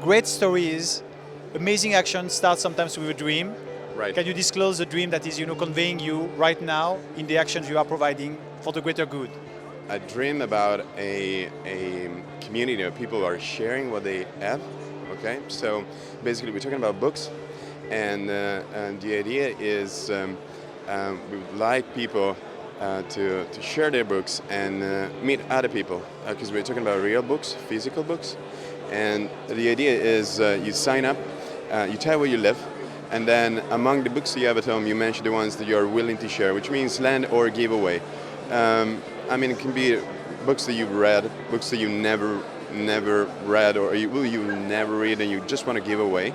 great stories, amazing action starts sometimes with a dream. Right. Can you disclose the dream that is, conveying you right now in the actions you are providing for the greater good? I dream about a community of people who are sharing what they have. Okay, so basically we're talking about books, and the idea is we would like people to share their books and meet other people because we're talking about real books, physical books, and the idea is you sign up, you tell where you live, and then among the books you have at home, you mention the ones that you're willing to share, which means lend or give away. It can be books that you've read, books that you never read, or you never read, and you just want to give away.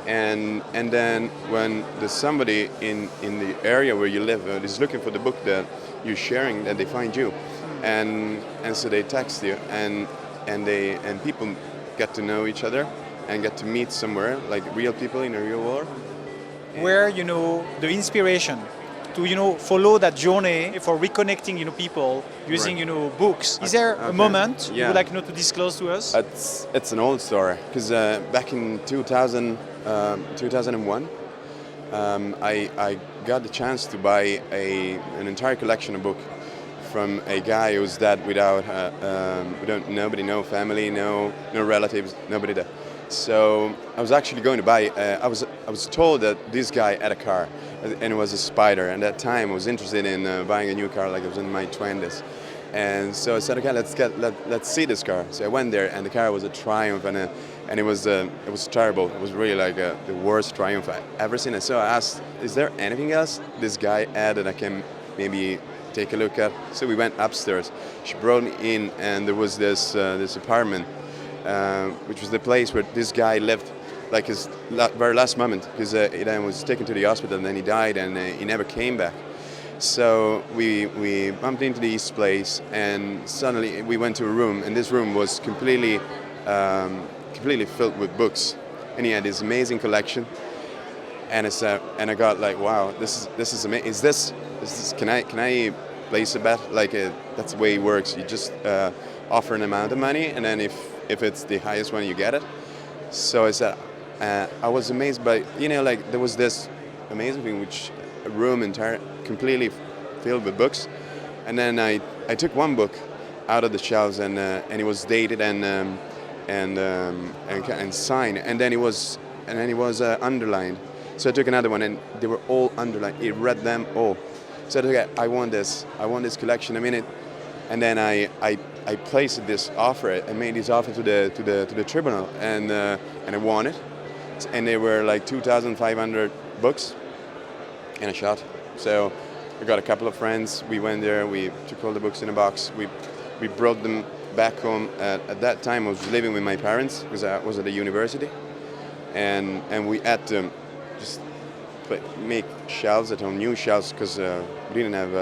And then when there's somebody in the area where you live is looking for the book that you're sharing, then they find you, and so they text you, and people get to know each other and get to meet somewhere like real people in a real world. Where, the inspiration to, follow that journey for reconnecting, people using, Right. books. Is there a Okay. moment you Yeah. would like, to disclose to us? It's an old story because back in 2001, I got the chance to buy an entire collection of books from a guy who's dead without nobody, no family, no relatives, nobody there. So I was actually going to buy. I was told that this guy had a car, and it was a Spider. And at that time, I was interested in buying a new car, like I was in my 20s. And so I said, okay, let's see this car. So I went there, and the car was a Triumph, and it was terrible. It was really like the worst Triumph I ever seen. And so I asked, is there anything else this guy had that I can maybe take a look at? So we went upstairs. She brought me in, and there was this apartment, which was the place where this guy lived, like his very last moment, because he then was taken to the hospital, and then he died, and he never came back. So we bumped into this place, and suddenly we went to a room, and this room was completely filled with books, and he had this amazing collection. And I got like, wow, this is amazing. Is this can I place a bet? Like that's the way it works. You just offer an amount of money, and then if it's the highest one, you get it. So I said, I was amazed by, like there was this amazing thing, which a room completely filled with books, and then I took one book out of the shelves, and it was dated and signed, and then it was underlined. So I took another one, and they were all underlined. He read them all. So I said, okay, I want this collection. And then I placed this offer. I made this offer to the tribunal, and I won it. And they were like 2,500 books in a shot. So I got a couple of friends. We went there. We took all the books in a box. We brought them back home. At that time, I was living with my parents because I was at the university, and we had to just make shelves at home, new shelves, because we didn't have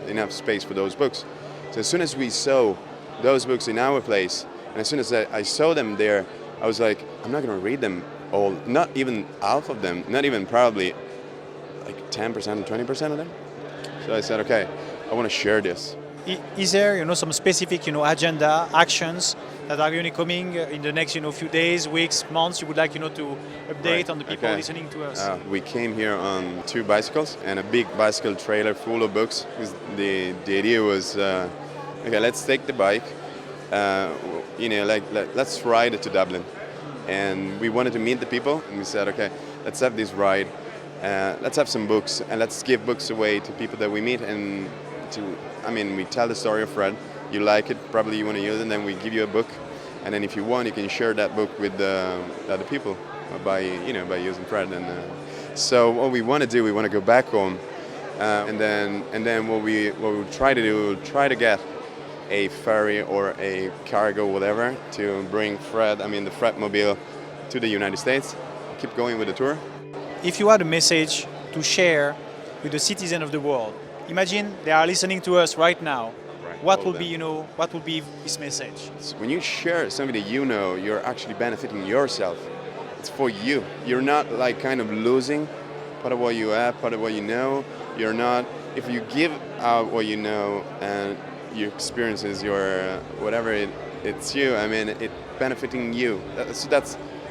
enough space for those books. So as soon as we saw those books in our place, and as soon as I saw them there, I was like, I'm not going to read them all, not even half of them, not even probably like 10%, 20% of them. So I said, okay, I want to share this. Is there, some specific, agenda, actions that are going coming in the next, few days, weeks, months? You would like, to update Right. on the people Okay. listening to us? We came here on 2 bicycles and a big bicycle trailer full of books. 'Cause the idea was, okay, let's take the bike, let's ride it to Dublin. And we wanted to meet the people, and we said, okay, let's have this ride. Let's have some books, and let's give books away to people that we meet. And we tell the story of Fred. You like it, probably you want to use it, and then we give you a book. And then if you want, you can share that book with the other people by using Fred. And so what we want to do, we want to go back home, and then what we try to do, we'll try to get a ferry or a cargo, whatever, to bring the Fredmobile to the United States. Keep going with the tour. If you had a message to share with the citizen of the world, imagine they are listening to us right now. Right, What all will of be, them. what will be this message? When you share something that you're actually benefiting yourself. It's for you. You're not like kind of losing part of what you have, part of what you know. You're not. If you give out what you know and your experiences, your whatever it's you. It benefiting you.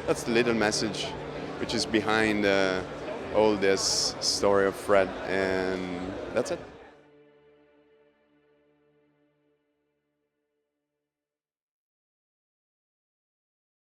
that's the little message which is behind all this story of Fred, and that's it.